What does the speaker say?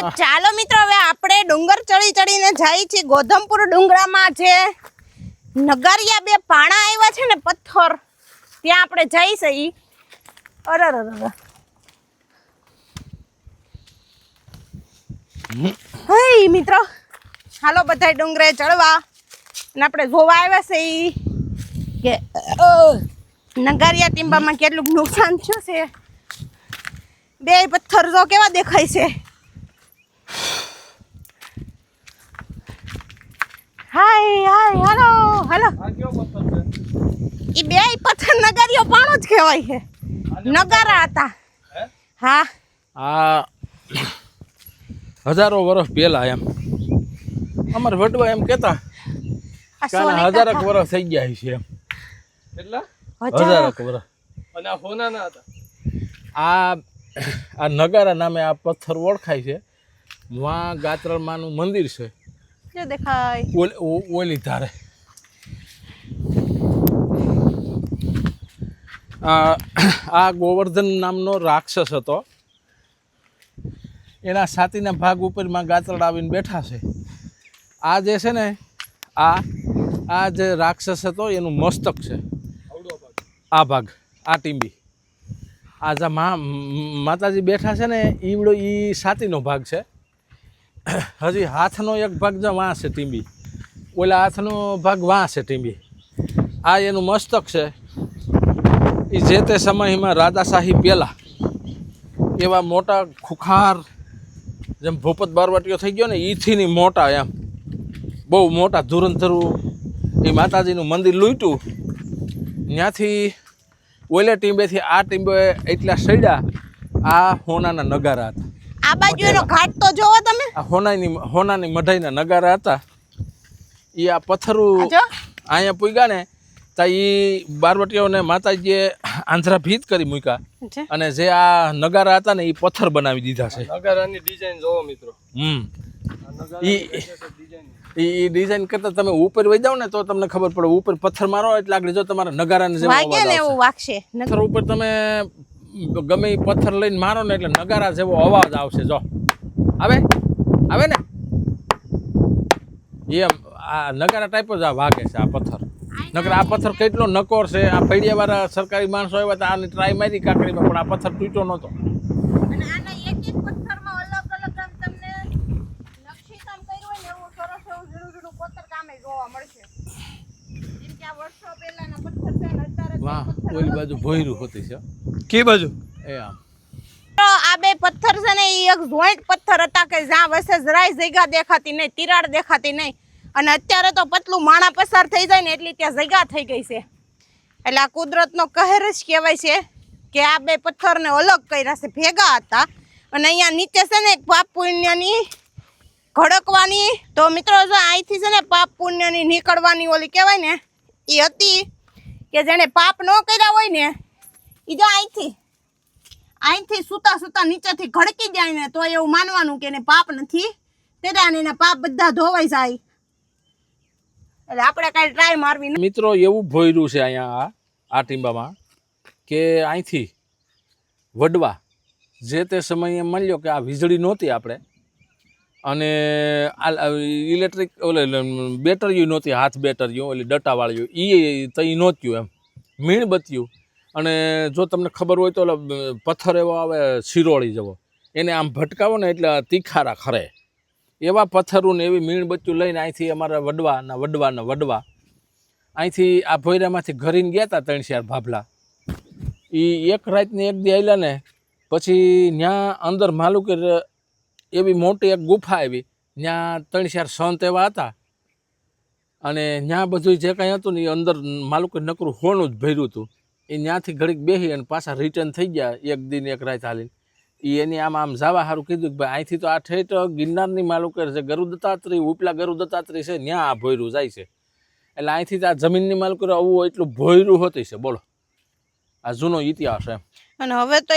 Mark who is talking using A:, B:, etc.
A: ચાલો મિત્રો, હવે આપણે ડુંગર ચડી ચડીને જાય છે ગોધમપુર ડુંગરામાં જે નગારિયા બે પાણા આવ્યા છે ને પથ્થર, ત્યાં આપણે જઈશ. ઈ અરે હે મિત્રો, હાલો બધા ડુંગરે ચડવા. અને આપણે જોવા આવ્યા છે ઈ કે નગારિયા ટીંબામાં કેટલું નુકસાન થયું છે. બે પથ્થર જો કેવા દેખાય છે. હાય હાય હાલો હાલો. ઈ બે પથ્થર નગારિયો પાણો જ કહેવાય છે. નગારા હતા. હા,
B: આ હજારો વર્ષ પહેલા એમ અમારે વડવા એમ કેતા હજારક વર્ષ થઈ ગયા છે એમ.
C: કેટલા?
B: હજારક વર્ષ.
C: અને આ હોનાના હતા.
B: આ નગારા નામે આ પથ્થર ઓળખાય છે. વાં ગાત્રમાનું મંદિર છે.
A: જો દેખાય
B: ઓલી ધારે આ ગોવર્ધન નામનો રાક્ષસ હતો. એના છાતીના ભાગ ઉપર માં ગાત્રડા આવીને બેઠા છે. આ જે છે ને આ જે રાક્ષસ હતો એનું મસ્તક છે. આ ભાગ, આ ટીંબી, આ જે માતાજી બેઠા છે ને ઈવડો ઈ છાતીનો ભાગ છે. હજી હાથનો એક ભાગ જો વાં છે ટીંબી, ઓલા હાથનો ભાગ વાં છે ટીંબી. આ એનું મસ્તક છે. એ જે તે સમયમાં રાજાશાહી પહેલાં એવા મોટા ખુખાર, જેમ ભૂપત બારવાટીઓ થઈ ગયો ને ઈથી ની મોટા, એમ બહુ મોટા ધુરંધરું એ માતાજીનું મંદિર લૂંટ્યું. ત્યાંથી ઓલે ટીંબેથી આ ટીંબે એટલા સડ્યા. આ હોનાના નગારા હતા.
A: આ બાજુનો ઘાટ તો જોવો તમે.
B: આ હોનાની મઢાઈના નગારા હતા. એ આ પથ્થરું અહીંયા પૂગ્યા ને તો એ બારવટીઓને માતાજીએ આંધ્રા ભીત કરી મૂક્યા. અને જે આ નગારા હતા ને એ પથ્થર બનાવી દીધા છે.
C: નગારાની ડિઝાઇન જોવો મિત્રો.
B: એ ડિઝાઇન કરતા તમે ઉપર વહી જાવ ને તો તમને ખબર પડે. ઉપર પથ્થર મારો એટલે આગળ જો તમારા નગારાને જેવો અવાજ
A: વાગશે.
B: પથ્થર ઉપર તમે ગમે એ પથ્થર લઈને મારો ને એટલે નગારા જેવો અવાજ આવશે. જો આવે ને એમ આ નગારા ટાઈપ જ આ વાગે છે આ પથ્થર. નકર આ પથ્થર કેટલો નકોર છે. આ ફળિયાવાળા સરકારી માણસો આવ્યા હતા, આની ટ્રાય મારી કાકડીમાં, પણ આ પથ્થર તૂટ્યો નહોતો.
A: અને આના એક એક પથ્થરમાં અલગ અલગ આમ તમને નકશી કામ કર્યું હોય ને એવું સરસ એવું ઝીણું ઝીણું કોતર કામે જોવા મળશે. જેમ કે આ વર્ષો પહેલાના પથ્થર છે ને અત્યારે
B: વાહ, ઓલી બાજુ ભોયરું હોતી છે.
C: કે બાજુ
B: એ આમ
A: આ બે પથ્થર છે ને એ એક જોઈન્ટ પથ્થર હતા કે જ્યાં વચ્ચે જરાય જગ્યા દેખાતી નહીં, તિરાડ દેખાતી નહીં. અને અત્યારે તો પતલું માણા પસાર થઈ જાય ને એટલી ત્યાં જગ્યા થઈ ગઈ છે. એટલે આ કુદરતનો કહેર જ કહેવાય છે કે આ બે પથ્થરને અલગ કર્યા છે, ભેગા હતા. અને અહીંયા નીચે છે ને એક પાપ પુણ્યની ઘડકવાની, તો મિત્રો જો અહીંથી છે ને પાપ પુણ્યની નીકળવાની ઓલી કહેવાય ને એ હતી કે જેણે પાપ ન કર્યા હોય ને એ જો અહીંથી સૂતા સૂતા નીચેથી ઘડકી જાય ને તો એવું માનવાનું કે એને પાપ નથી કર્યા ને એના પાપ બધા ધોવાઈ જાય. એટલે આપણે કાંઈ ટ્રાય મારવી.
B: મિત્રો એવું ભોયરું છે અહીંયા આ ટીંબામાં કે અહીંથી વડવા જે તે સમયે માની લો કે આ વીજળી નહોતી આપણે, અને આ ઇલેક્ટ્રિક ઓલે બેટરીઓ નહોતી, હાથ બેટરીઓ ઓલી ડટાવાળીઓ એ તઈ નહોતું એમ, મીણબત્તીઓ. અને જો તમને ખબર હોય તો પથ્થર એવો આવે શિરોળી જેવો, એને આમ ભટકાવો ને એટલે તીખારા ખરે. એવા પથ્થરો ને એવી મીણબત્તીઓ લઈને અહીંથી અમારા વડવા અહીંથી આ ભોયરામાંથી ઘરીને ગયા હતા 3-4 ભાભલા. એ એક રાતને એક દી આવેલા ને પછી ત્યાં અંદર માલુકે એવી મોટી એક ગુફા આવી. ત્યાં 3-4 સંત એવા હતા. અને ત્યાં બધું જે કાંઈ હતું ને એ અંદર માલુકે નકરું હોણું જ ભર્યું હતું. એ ત્યાંથી ઘડીક બેસી અને પાછા રિટર્ન થઈ ગયા એક દિન એક રાત હાલીને. એની આમ જવા સારું કીધું કે ભાઈ અહીંથી તો આ ઠેઠ ગિરનારની માલુકે છે, ગરુદત્તાત્રી ઉપલા ગરુદત્તાત્રી છે, ત્યાં આ ભોયરું જાય છે. એટલે અહીંથી આ જમીનની માલુકે આવું એટલું ભોયરું હોતી છે. બોલો, આ જૂનો ઇતિહાસ એમ.
A: અને હવે તો